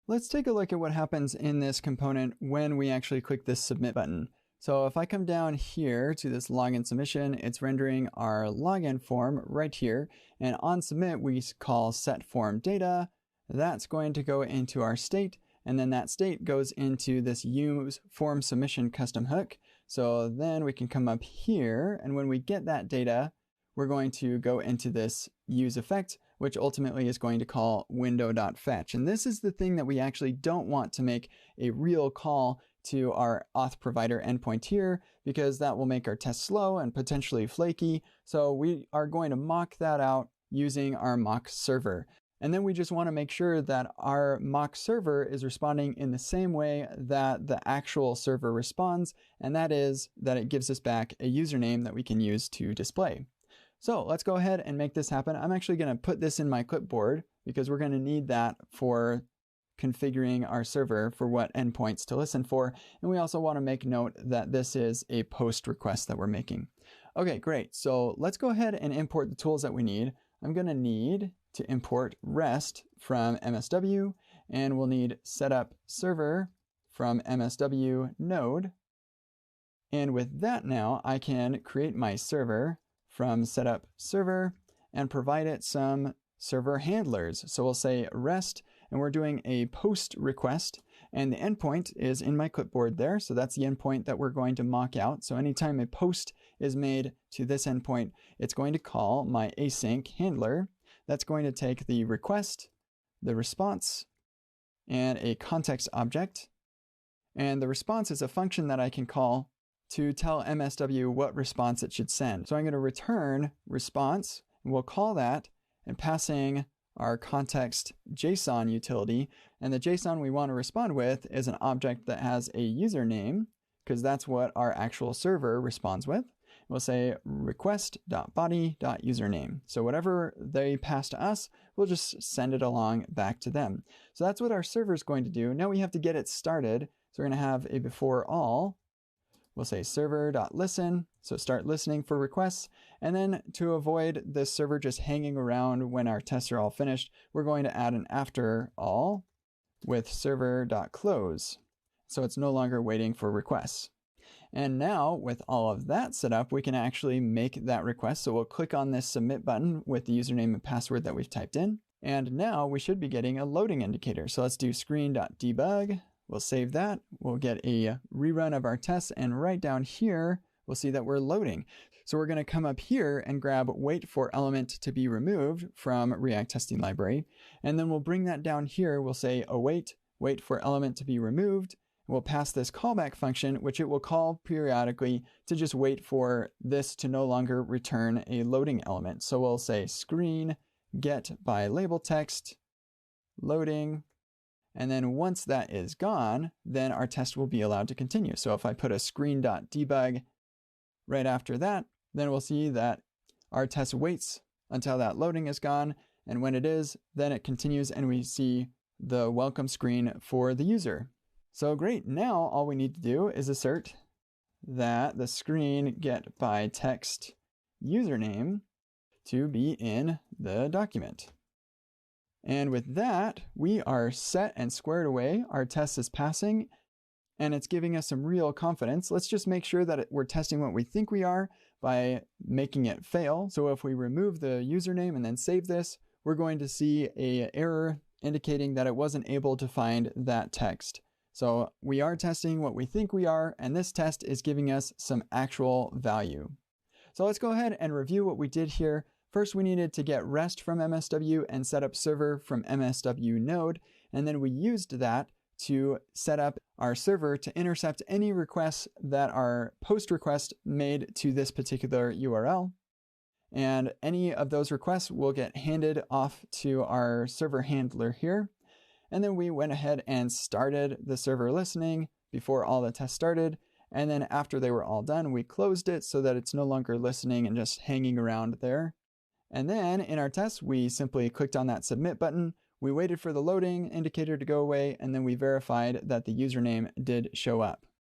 Let's take a look at what happens in this component when we actually click this submit button. So if I come down here to this login submission, it's rendering our login form right here. And on submit, we call set form data. That's going to go into our state. And then that state goes into this use form submission custom hook. So then we can come up here. And when we get that data, we're going to go into this use effect, which ultimately is going to call window.fetch. And this is the thing that we actually don't want to make a real call to our auth provider endpoint here, because that will make our test slow and potentially flaky. So we are going to mock that out using our mock server. And then we just want to make sure that our mock server is responding in the same way that the actual server responds. And that is that it gives us back a username that we can use to display. So let's go ahead and make this happen. I'm actually going to put this in my clipboard because we're going to need that for configuring our server for what endpoints to listen for. And we also want to make note that this is a post request that we're making. Okay, great. So let's go ahead and import the tools that we need. I'm going to need to import REST from MSW, and we'll need setup server from MSW node. And with that now, I can create my server from setup server and provide it some server handlers. So we'll say REST, and we're doing a post request, and the endpoint is in my clipboard there. So that's the endpoint that we're going to mock out. So anytime a post is made to this endpoint, it's going to call my async handler. That's going to take the request, the response, and a context object. And the response is a function that I can call to tell MSW what response it should send. So I'm going to return response, and we'll call that, and passing our context JSON utility. And the JSON we want to respond with is an object that has a username, because that's what our actual server responds with. We'll say request.body.username. So whatever they pass to us, we'll just send it along back to them. So that's what our server is going to do. Now we have to get it started. So we're going to have a before all. We'll say server.listen, so start listening for requests. And then to avoid this server just hanging around when our tests are all finished, we're going to add an after all with server.close. So it's no longer waiting for requests. And now with all of that set up, we can actually make that request. So we'll click on this submit button with the username and password that we've typed in. And now we should be getting a loading indicator. So let's do screen.debug. We'll save that. We'll get a rerun of our tests, and right down here, we'll see that we're loading. So we're going to come up here and grab wait for element to be removed from React Testing Library. And then we'll bring that down here. We'll say await, wait for element to be removed. We'll pass this callback function, which it will call periodically to just wait for this to no longer return a loading element. So we'll say screen get by label text loading. And then once that is gone, then our test will be allowed to continue. So if I put a screen.debug right after that, then we'll see that our test waits until that loading is gone. And when it is, then it continues and we see the welcome screen for the user. So great, now all we need to do is assert that the screen get by text username to be in the document. And with that, we are set and squared away. Our test is passing, and it's giving us some real confidence. Let's just make sure that we're testing what we think we are by making it fail. So if we remove the username and then save this, we're going to see an error indicating that it wasn't able to find that text. So we are testing what we think we are, and this test is giving us some actual value. So let's go ahead and review what we did here. First, we needed to get REST from MSW and set up server from MSW node. And then we used that to set up our server to intercept any requests that are post request made to this particular URL. And any of those requests will get handed off to our server handler here. And then we went ahead and started the server listening before all the tests started. And then after they were all done, we closed it so that it's no longer listening and just hanging around there. And then in our test, we simply clicked on that submit button. We waited for the loading indicator to go away, and then we verified that the username did show up.